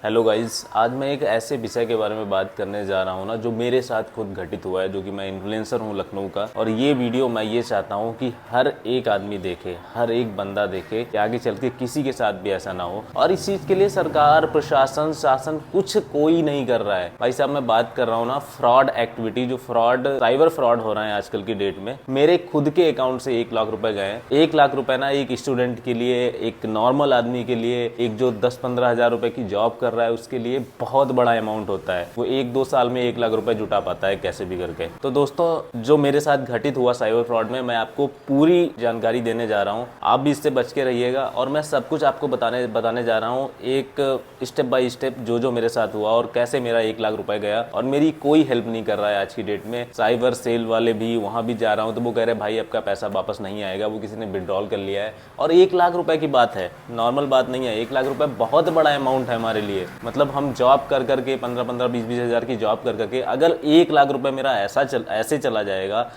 Hello guys, आज मैं एक ऐसे विषय के बारे में बात करने जा रहा हूँ ना, जो मेरे साथ खुद घटित हुआ है। जो कि मैं इन्फ्लुएंसर हूँ लखनऊ का, और ये वीडियो मैं ये चाहता हूँ कि हर एक आदमी देखे, हर एक बंदा देखे कि आगे चल के किसी के साथ भी ऐसा ना हो। और इस चीज़ के लिए सरकार, प्रशासन, शासन कुछ कोई नहीं कर रहा है। भाई साहब, मैं बात कर रहा हूँ ना फ्रॉड एक्टिविटी, जो फ्रॉड, साइबर फ्रॉड हो रहा है आजकल की डेट में। मेरे खुद के अकाउंट से 1 लाख रुपए गए। 1 लाख रुपए ना एक स्टूडेंट के लिए, एक नॉर्मल आदमी के लिए, एक जो 10-15 हजार रुपए की जॉब कर रहा है उसके लिए बहुत बड़ा अमाउंट होता है। वो 1-2 साल में 1 लाख रुपए जुटा पाता है कैसे भी करके। तो दोस्तों, जो मेरे साथ घटित हुआ साइबर फ्रॉड में, मैं आपको पूरी जानकारी देने जा रहा हूँ। आप भी इससे बच के रहिएगा और मैं सब कुछ आपको बताने जा रहा हूँ, एक स्टेप बाय स्टेप जो मेरे साथ हुआ और कैसे मेरा 1 लाख रुपए गया। और मेरी कोई हेल्प नहीं कर रहा है आज की डेट में। साइबर सेल वाले भी, वहां भी जा रहा हूँ तो वो कह रहे हैं भाई आपका पैसा वापस नहीं आएगा, वो किसी ने विड्रॉल कर लिया है। और 1 लाख रुपए की बात है, नॉर्मल बात नहीं है। 1 लाख रुपए बहुत बड़ा अमाउंट है हमारे लिए। मतलब हम जॉब कर करके 15-15, 20-20 हजार की जॉब कर करके अगर 1 लाख रुपए मेरा ऐसे चला जाएगा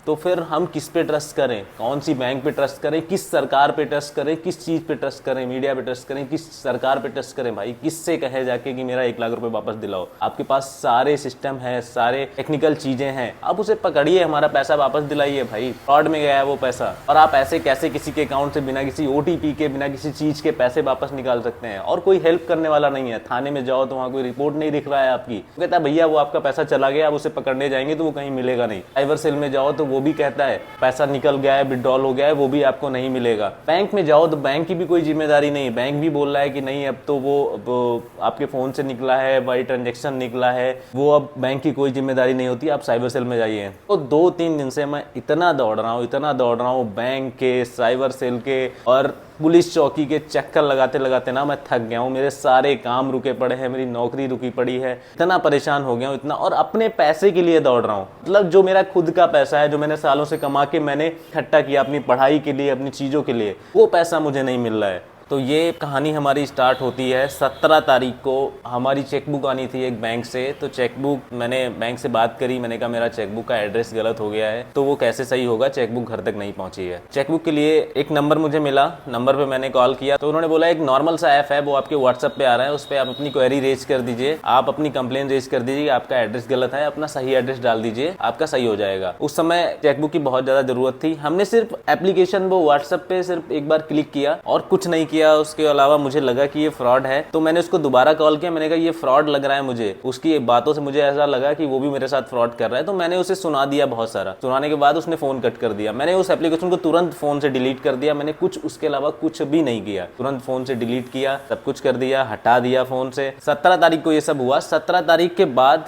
तो फिर हम किस पे ट्रस्ट करें? कौन सी बैंक पे ट्रस्ट करें? किस सरकार पे ट्रस्ट करें? किस चीज़ पे ट्रस्ट करें? मीडिया पे ट्रस्ट करें? किस सरकार पे ट्रस्ट करें? भाई किससे कहे जाके कि मेरा 1 लाख रुपए वापस दिलाओ? आपके पास सारे सिस्टम है, सारे टेक्निकल चीज़ें हैं, आप उसे पकड़िए, हमारा पैसा वापस दिलाइए। भाई फ्रॉड में गया है वो पैसा। और आप ऐसे कैसे किसी के अकाउंट से बिना किसी OTP के, बिना किसी चीज़ के पैसे वापस निकाल सकते हैं? और कोई हेल्प करने वाला नहीं है। थाने में जाओ तो वहाँ कोई रिपोर्ट नहीं दिख रहा है आपकी, वो कहता है भैया वो आपका पैसा चला गया, आप उसे पकड़ने जाएंगे तो वो कहीं मिलेगा नहीं। साइबर सेल में जाओ तो वो भी कहता है पैसा निकल गया है, विड्रॉल हो गया है, वो भी आपको नहीं मिलेगा। बैंक में जाओ तो बैंक की भी कोई जिम्मेदारी नहीं। बैंक भी बोल रहा है कि नहीं, अब तो वो आपके फोन से निकला है, वाई ट्रांजेक्शन निकला है, वो अब बैंक की कोई जिम्मेदारी नहीं होती, आप साइबर सेल में जाइए। तो 2-3 दिन से मैं इतना दौड़ रहा हूँ बैंक के, साइबर सेल के और पुलिस चौकी के चक्कर लगाते लगाते ना मैं थक गया हूँ। मेरे सारे काम रुके पड़े हैं, मेरी नौकरी रुकी पड़ी है। इतना परेशान हो गया हूँ, इतना। और अपने पैसे के लिए दौड़ रहा हूँ। मतलब जो मेरा खुद का पैसा है, जो मैंने सालों से कमा के मैंने इकट्ठा किया अपनी पढ़ाई के लिए, अपनी चीज़ों के लिए, वो पैसा मुझे नहीं मिल रहा है। तो ये कहानी हमारी स्टार्ट होती है 17 तारीख को। हमारी चेकबुक आनी थी एक बैंक से, तो चेकबुक, मैंने बैंक से बात करी, मैंने कहा मेरा चेकबुक का एड्रेस गलत हो गया है। तो वो कैसे सही होगा, चेकबुक घर तक नहीं पहुंची है। चेकबुक के लिए एक नंबर मुझे मिला, नंबर पे मैंने कॉल किया तो उन्होंने बोला एक नॉर्मल सा ऐप है, वो आपके व्हाट्सएप पे आ रहा है, उस पर आप अपनी क्वेरी रेज कर दीजिए, आप अपनी कंप्लेन रेज कर दीजिए, आपका एड्रेस गलत है, अपना सही एड्रेस डाल दीजिए, आपका सही हो जाएगा। उस समय चेकबुक की बहुत ज्यादा जरूरत थी। हमने सिर्फ एप्लीकेशन वो व्हाट्सएप पे सिर्फ एक बार क्लिक किया और कुछ नहीं किया। उसके अलावा मुझे लगा कि ये फ्रॉड है, तो मैंने उसको दोबारा कॉल किया। मैंने कहा ये फ्रॉड लग रहा है मुझे। उसकी बातों से मुझे ऐसा लगा कि वो भी मेरे साथ फ्रॉड कर रहा है, तो मैंने उसे सुना दिया बहुत सारा। सुनाने के बाद उसने फोन कट कर दिया। मैंने उस एप्लीकेशन को तुरंत फोन से डिलीट कर दिया। मैंने कुछ उसके अलावा कुछ भी नहीं किया, तुरंत फोन से डिलीट किया, सब कुछ कर दिया, हटा दिया फोन से। 17 तारीख को ये सब हुआ। 17 तारीख के बाद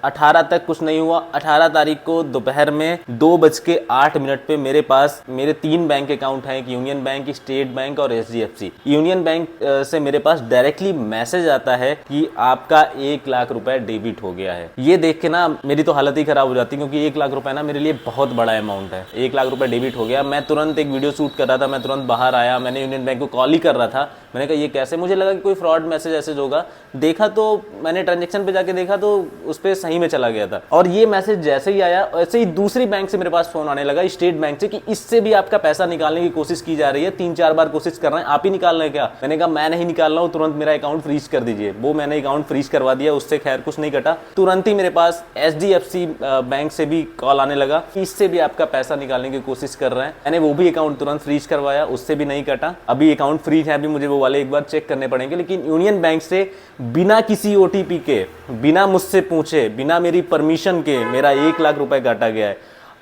18 तक कुछ नहीं हुआ। 18 तारीख को दोपहर में 2:08 पे मेरे पास मेरे 3 बैंक अकाउंट हैं, एक यूनियन बैंक, स्टेट बैंक और HDFC। यूनियन बैंक से मेरे पास डायरेक्टली मैसेज आता है कि आपका 1 लाख रुपए डेबिट हो गया है। ये देख के ना मेरी तो हालत ही खराब हो जाती, क्योंकि 1 लाख रुपए ना मेरे लिए बहुत बड़ा अमाउंट है। 1 लाख रुपए डेबिट हो गया। मैं तुरंत एक वीडियो शूट कर रहा था, मैं तुरंत बाहर आया, मैंने यूनियन बैंक को कॉल ही कर रहा था। मैंने कहा ये कैसे? मुझे लगा कि कोई फ्रॉड मैसेज होगा। देखा तो मैंने ट्रांजेक्शन पे जाके देखा तो उस पर सही में चला गया था। और ये मैसेज जैसे ही आया, वैसे ही दूसरी बैंक से मेरे पास फोन आने लगा, स्टेट बैंक से, कि इससे भी आपका पैसा निकालने की कोशिश की जा रही है, 3-4 बार कोशिश कर रहे हैं, आप ही निकाल रहे हैं क्या? मैंने कहा मैं नहीं निकाल रहा हूं, तुरंत मेरा अकाउंट फ्रीज कर दीजिए। वो मैंने अकाउंट फ्रीज करवा दिया, उससे खैर कुछ नहीं कटा। तुरंत ही मेरे पास HDFC बैंक से भी कॉल आने लगा कि इससे भी आपका पैसा निकालने की कोशिश कर रहे हैं। मैंने वो भी अकाउंट तुरंत फ्रीज करवाया, उससे भी नहीं कटा। अभी अकाउंट फ्रीज है, अभी मुझे वो वाले एक बार चेक करने पड़ेंगे। लेकिन यूनियन बैंक से बिना किसी OTP के, बिना मुझसे पूछे, बिना मेरी परमिशन के मेरा 1 लाख रुपए काटा गया है।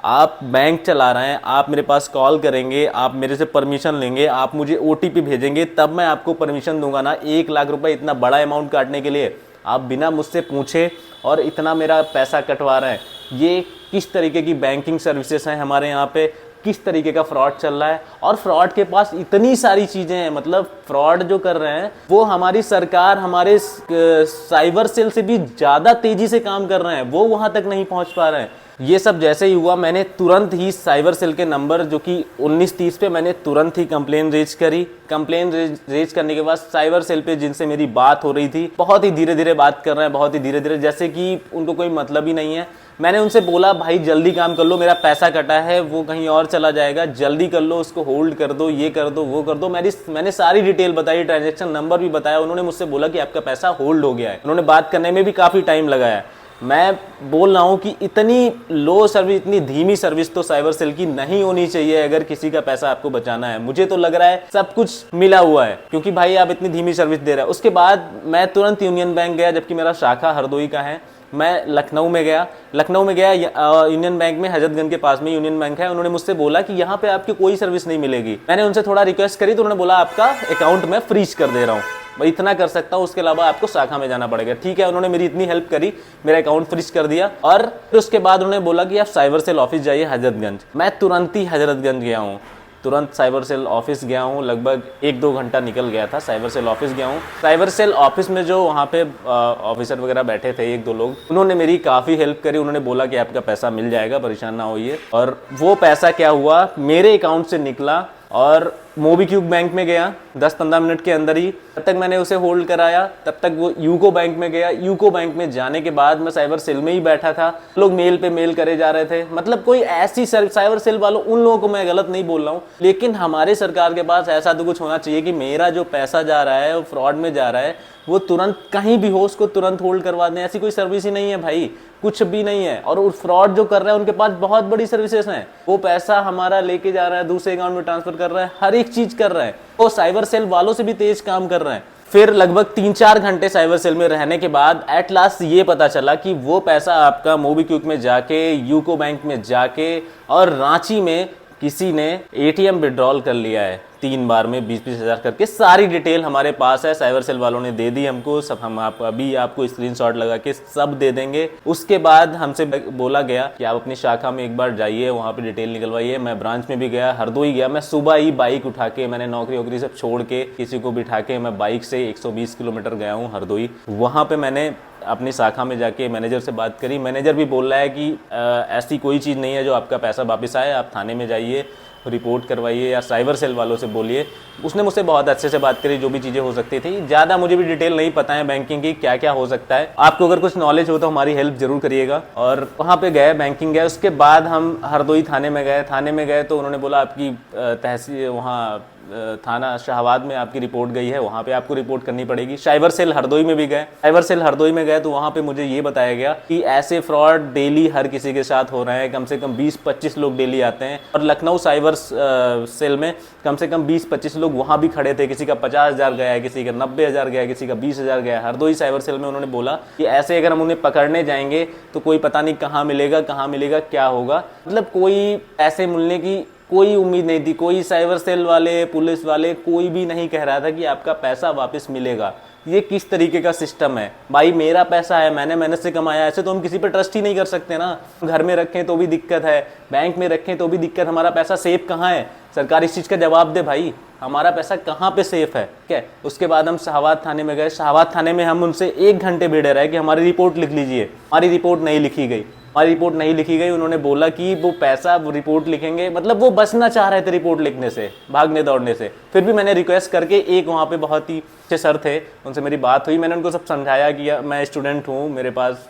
आप बैंक चला रहे हैं, आप मेरे पास कॉल करेंगे, आप मेरे से परमिशन लेंगे, आप मुझे OTP भेजेंगे, तब मैं आपको परमिशन दूंगा ना 1 लाख रुपए इतना बड़ा अमाउंट काटने के लिए। आप बिना मुझसे पूछे और इतना मेरा पैसा कटवा रहे हैं। ये किस तरीके की बैंकिंग सर्विसेज हैं हमारे यहाँ पे? किस तरीके का फ्रॉड चल रहा है? और फ्रॉड के पास इतनी सारी चीजें हैं, मतलब फ्रॉड जो कर रहे हैं वो हमारी सरकार, हमारे साइबर सेल से भी ज्यादा तेजी से काम कर रहे हैं, वो वहां तक नहीं पहुंच पा रहे हैं। ये सब जैसे ही हुआ, मैंने तुरंत ही साइबर सेल के नंबर जो कि 1930 पे, मैंने तुरंत ही कंप्लेन रेज करी। कंप्लेन रेज करने के बाद साइबर सेल पे जिनसे मेरी बात हो रही थी, बहुत ही धीरे धीरे बात कर रहे हैं, बहुत ही धीरे धीरे, जैसे कि उनको कोई मतलब ही नहीं है। मैंने उनसे बोला भाई जल्दी काम कर लो, मेरा पैसा कटा है, वो कहीं और चला जाएगा, जल्दी कर लो, उसको होल्ड कर दो, ये कर दो, वो कर दो। मैंने सारी डिटेल बताई, ट्रांजैक्शन नंबर भी बताया। उन्होंने मुझसे बोला कि आपका पैसा होल्ड हो गया है। उन्होंने बात करने में भी काफ़ी टाइम लगाया। मैं बोल रहा हूँ कि इतनी लो सर्विस, इतनी धीमी सर्विस तो साइबर सेल की नहीं होनी चाहिए अगर किसी का पैसा आपको बचाना है। मुझे तो लग रहा है सब कुछ मिला हुआ है, क्योंकि भाई आप इतनी धीमी सर्विस दे रहे हैं। उसके बाद मैं तुरंत यूनियन बैंक गया, जबकि मेरा शाखा हरदोई का है। मैं लखनऊ में गया यूनियन बैंक में, हजरतगंज के पास में यूनियन बैंक है। उन्होंने मुझसे बोला कि यहाँ पे आपकी कोई सर्विस नहीं मिलेगी। मैंने उनसे थोड़ा रिक्वेस्ट करी तो उन्होंने बोला आपका अकाउंट में फ्रीज कर दे रहा हूँ, मैं इतना कर सकता हूँ, उसके अलावा आपको शाखा में जाना पड़ेगा। ठीक है, उन्होंने मेरी इतनी हेल्प करी, मेरा अकाउंट फ्रीज कर दिया। और फिर उसके बाद उन्होंने बोला कि आप साइबर सेल ऑफिस जाइए हजरतगंज। मैं तुरंत ही हजरतगंज गया हूँ, तुरंत साइबर सेल ऑफिस गया हूँ। लगभग 1-2 घंटा निकल गया था, साइबर सेल ऑफिस गया हूँ। साइबर सेल ऑफिस में जो वहाँ पे ऑफिसर वगैरह बैठे थे, 1-2 लोग, उन्होंने मेरी काफ़ी हेल्प करी। उन्होंने बोला कि आपका पैसा मिल जाएगा, परेशान ना होइए। और वो पैसा क्या हुआ, मेरे अकाउंट से निकला और मोबीक्विक बैंक में गया 10-15 मिनट के अंदर ही। तब तक मैंने उसे होल्ड कराया, तब तक वो यूको बैंक में गया। यूको बैंक में जाने के बाद मैं साइबर सेल में ही बैठा था। लोग मेल पे मेल करे जा रहे थे। मतलब कोई ऐसी साइबर सेल वालों, उन लोगों को मैं गलत नहीं बोल रहा हूँ, लेकिन हमारे सरकार के पास ऐसा तो कुछ होना चाहिए कि मेरा जो पैसा जा रहा है वो फ्रॉड में जा रहा है, वो तुरंत कहीं भी हो उसको तुरंत होल्ड करवा दें। ऐसी कोई सर्विस ही नहीं है भाई, कुछ भी नहीं है। और फ्रॉड जो कर रहे हैं उनके पास बहुत बड़ी सर्विसेज हैं। वो पैसा हमारा लेके जा रहा है, दूसरे अकाउंट में ट्रांसफर कर रहा है, हर एक चीज कर रहा है। वो साइबर सेल वालों से भी तेज काम कर रहे हैं। फिर लगभग 3-4 घंटे साइबर सेल में रहने के बाद एट लास्ट ये पता चला कि वो पैसा आपका मोबीक्विक में जाके, यूको बैंक में जाके और रांची में किसी ने एटीएम विड्रॉल कर लिया है 3 बार में 20-20 हज़ार करके। सारी डिटेल हमारे पास है, साइबर सेल वालों ने दे दी हमको सब। हम अभी आपको स्क्रीनशॉट लगा के सब दे देंगे। उसके बाद हमसे बोला गया कि आप अपनी शाखा में एक बार जाइए, वहाँ पे डिटेल निकलवाइए। मैं ब्रांच में भी गया, हरदोई गया। मैं सुबह ही बाइक उठा के, मैंने नौकरी वोकरी सब छोड़ के, किसी को बिठा के मैं बाइक से 120 किलोमीटर गया हूँ हरदोई। वहाँ पे मैंने अपनी शाखा में जाके मैनेजर से बात करी। मैनेजर भी बोल रहा है कि ऐसी कोई चीज़ नहीं है जो आपका पैसा वापस आए, आप थाने में जाइए, रिपोर्ट करवाइए या साइबर सेल वालों से बोलिए। उसने मुझसे बहुत अच्छे से बात करी, जो भी चीज़ें हो सकती थी। ज़्यादा मुझे भी डिटेल नहीं पता है बैंकिंग की, क्या क्या हो सकता है। आपको अगर कुछ नॉलेज हो तो हमारी हेल्प जरूर करिएगा। और वहाँ पे गए, बैंकिंग गए। उसके बाद हम हरदोई थाने में गए। थाने में गए तो उन्होंने बोला आपकी तहसील वहाँ थाना शाहबाद में आपकी रिपोर्ट गई है, वहाँ पे आपको रिपोर्ट करनी पड़ेगी। साइबर सेल हरदोई में भी गए। साइबर सेल हरदोई में गए तो वहाँ पे मुझे ये बताया गया कि ऐसे फ्रॉड डेली हर किसी के साथ हो रहे हैं। कम से कम 20-25 लोग डेली आते हैं। और लखनऊ साइबर सेल में कम से कम 20-25 लोग वहाँ भी खड़े थे। किसी का 50,000 गया है, किसी का 90,000 गया है, किसी का 20,000 गया है। हरदोई साइबर सेल में उन्होंने बोला कि ऐसे अगर हम उन्हें पकड़ने जाएंगे तो कोई पता नहीं कहाँ मिलेगा, क्या होगा। मतलब कोई ऐसे मिलने की कोई उम्मीद नहीं थी। कोई साइबर सेल वाले, पुलिस वाले, कोई भी नहीं कह रहा था कि आपका पैसा वापस मिलेगा। ये किस तरीके का सिस्टम है भाई? मेरा पैसा है, मैंने मेहनत से कमाया। ऐसे तो हम किसी पे ट्रस्ट ही नहीं कर सकते ना। घर में रखें तो भी दिक्कत है, बैंक में रखें तो भी दिक्कत। हमारा पैसा सेफ कहाँ है? सरकार इस चीज़ का जवाब दे भाई, हमारा पैसा कहाँ पे सेफ है? ठीक है। उसके बाद हम शाहबाद थाने में गए। शाहबाद थाने में हम उनसे 1 घंटे भिड़े रहे कि हमारी रिपोर्ट लिख लीजिए। हमारी रिपोर्ट नहीं लिखी गई। उन्होंने बोला कि वो पैसा, वो रिपोर्ट लिखेंगे। मतलब वो बचना चाह रहे थे रिपोर्ट लिखने से, भागने दौड़ने से। फिर भी मैंने रिक्वेस्ट करके, एक वहाँ पे बहुत ही अच्छे सर थे, उनसे मेरी बात हुई। मैंने उनको सब समझाया कि मैं स्टूडेंट हूँ, मेरे पास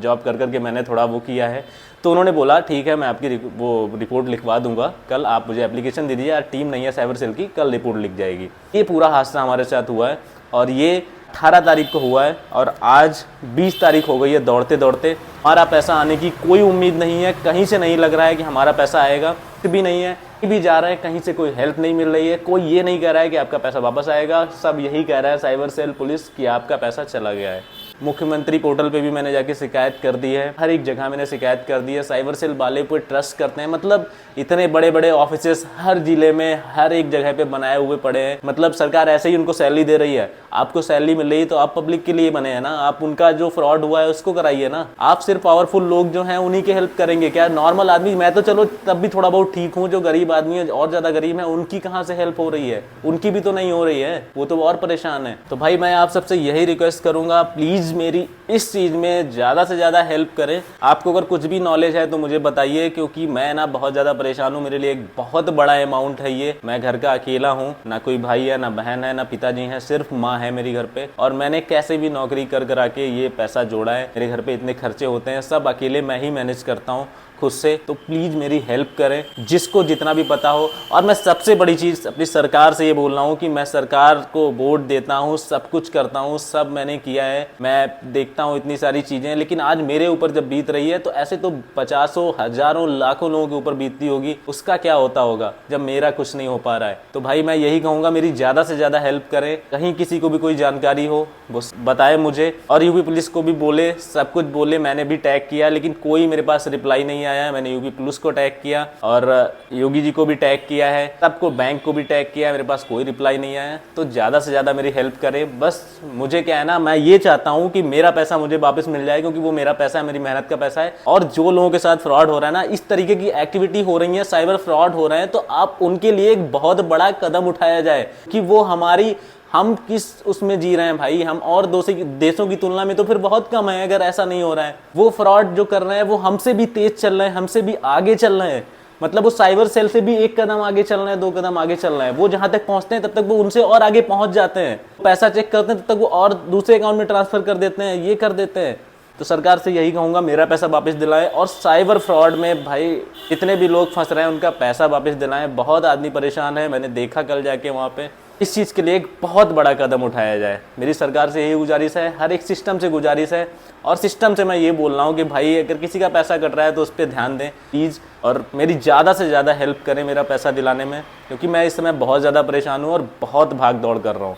जॉब कर करके मैंने थोड़ा वो किया है। तो उन्होंने बोला ठीक है, मैं आपकी वो रिपोर्ट लिखवा दूंगा, कल आप मुझे एप्लीकेशन दे दीजिए। यार टीम नहीं है साइबर सेल की, कल रिपोर्ट लिख जाएगी। ये पूरा हादसा हमारे साथ हुआ है और ये 18 तारीख को हुआ है और आज 20 तारीख हो गई है। दौड़ते दौड़ते हमारा पैसा आने की कोई उम्मीद नहीं है। कहीं से नहीं लग रहा है कि हमारा पैसा आएगा, कुछ भी नहीं है। भी जा रहा है, कहीं से कोई हेल्प नहीं मिल रही है। कोई ये नहीं कह रहा है कि आपका पैसा वापस आएगा। सब यही कह रहा है साइबर सेल, पुलिस, कि आपका पैसा चला गया है। मुख्यमंत्री पोर्टल पे भी मैंने जाके शिकायत कर दी है, हर एक जगह मैंने शिकायत कर दी है। साइबर सेल वाले पे ट्रस्ट करते हैं। मतलब इतने बड़े बड़े ऑफिसेस हर जिले में, हर एक जगह पे बनाए हुए पड़े हैं। मतलब सरकार ऐसे ही उनको सैलरी दे रही है। आपको सैलरी मिल रही है तो आप पब्लिक के लिए बने हैं ना, आप उनका जो फ्रॉड हुआ है उसको कराइए ना। आप सिर्फ पावरफुल लोग जो हैं उन्हीं की हेल्प करेंगे क्या? नॉर्मल आदमी, मैं तो चलो तब भी थोड़ा बहुत ठीक हूँ, जो गरीब आदमी है और ज्यादा गरीब है, उनकी कहाँ से हेल्प हो रही है? उनकी भी तो नहीं हो रही है, वो तो और परेशान है। तो भाई मैं आप सबसे यही रिक्वेस्ट करूंगा, प्लीज प्लीज़ मेरी इस चीज़ में ज़्यादा से ज़्यादा हेल्प करें। आपको अगर कुछ भी नॉलेज है तो मुझे बताइए, क्योंकि मैं ना बहुत ज़्यादा परेशान हूँ। मेरे लिए एक बहुत बड़ा अमाउंट है ये। मैं घर का अकेला हूँ, ना कोई भाई है, ना बहन है, ना पिताजी हैं, सिर्फ माँ है मेरी घर पे। और मैंने कैसे भी नौकरी कर करा के ये पैसा जोड़ा है। मेरे घर पे इतने खर्चे होते हैं, सब अकेले मैं ही मैनेज करता हूँ खुद से। तो प्लीज़ मेरी हेल्प करें, जिसको जितना भी पता हो। और मैं सबसे बड़ी चीज़ अपनी सरकार से ये बोल रहा हूँ कि मैं सरकार को वोट देता हूँ, सब कुछ करता हूँ, सब मैंने किया है। मैं देखता हूँ इतनी सारी चीज़ें, लेकिन आज मेरे ऊपर जब बीत रही है तो ऐसे तो पचासों, हजारों, लाखों लोगों के ऊपर बीतती होगी। उसका क्या होता होगा जब मेरा कुछ नहीं हो पा रहा है। तो भाई मैं यही कहूँगा, मेरी ज़्यादा से ज़्यादा हेल्प करें। कहीं किसी को भी कोई जानकारी हो वो बताए मुझे। और यूपी पुलिस को भी बोले, सब कुछ बोले। मैंने भी टैग किया, लेकिन कोई मेरे पास रिप्लाई नहीं आया है। मैंने यूपी पुलिस को टैग किया और योगी जी को भी टैग किया है, सबको, बैंक को भी टैग किया है, मेरे पास कोई रिप्लाई नहीं आया है। तो ज़्यादा से ज़्यादा मेरी हेल्प करें। बस मुझे क्या है ना, मैं ये चाहता हूँ कि मेरा पैसा मुझे वापस मिल जाए, क्योंकि वो मेरा पैसा है, मेरी मेहनत का पैसा है। और जो लोगों के साथ फ्रॉड हो रहा है ना, इस तरीके की एक्टिविटी हो रही है, साइबर फ्रॉड हो रहे हैं, तो आप उनके लिए एक बहुत बड़ा कदम उठाया जाए कि वो हमारी, हम किस उसमें जी रहे हैं भाई, हम और देशों की तुलना में तो फिर बहुत कम है। अगर ऐसा नहीं हो रहा है, वो फ्रॉड जो कर रहे हैं वो हमसे भी तेज चल रहे हैं, हमसे भी आगे चल रहे हैं। मतलब वो साइबर सेल से भी एक कदम आगे चल रहे हैं, 2 कदम आगे चल रहे हैं। वो जहां तक पहुंचते हैं तब तक वो उनसे और आगे पहुंच जाते हैं। पैसा चेक करते हैं तब तक वो और दूसरे अकाउंट में ट्रांसफर कर देते हैं, ये कर देते हैं। तो सरकार से यही कहूँगा, मेरा पैसा वापस दिलाएं। और साइबर फ्रॉड में भाई जितने भी लोग फंस रहे हैं उनका पैसा वापस दिलाएं। बहुत आदमी परेशान है, मैंने देखा कल जाके वहाँ पे। इस चीज़ के लिए एक बहुत बड़ा कदम उठाया जाए। मेरी सरकार से यही गुजारिश है, हर एक सिस्टम से गुजारिश है। और सिस्टम से मैं ये बोल रहा हूँ कि भाई अगर किसी का पैसा कट रहा है तो उस पर ध्यान दें प्लीज़, और मेरी ज़्यादा से ज़्यादा हेल्प करें मेरा पैसा दिलाने में, क्योंकि मैं इस समय बहुत ज़्यादा परेशान हूँ और बहुत भाग दौड़ कर रहा हूँ।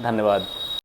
धन्यवाद।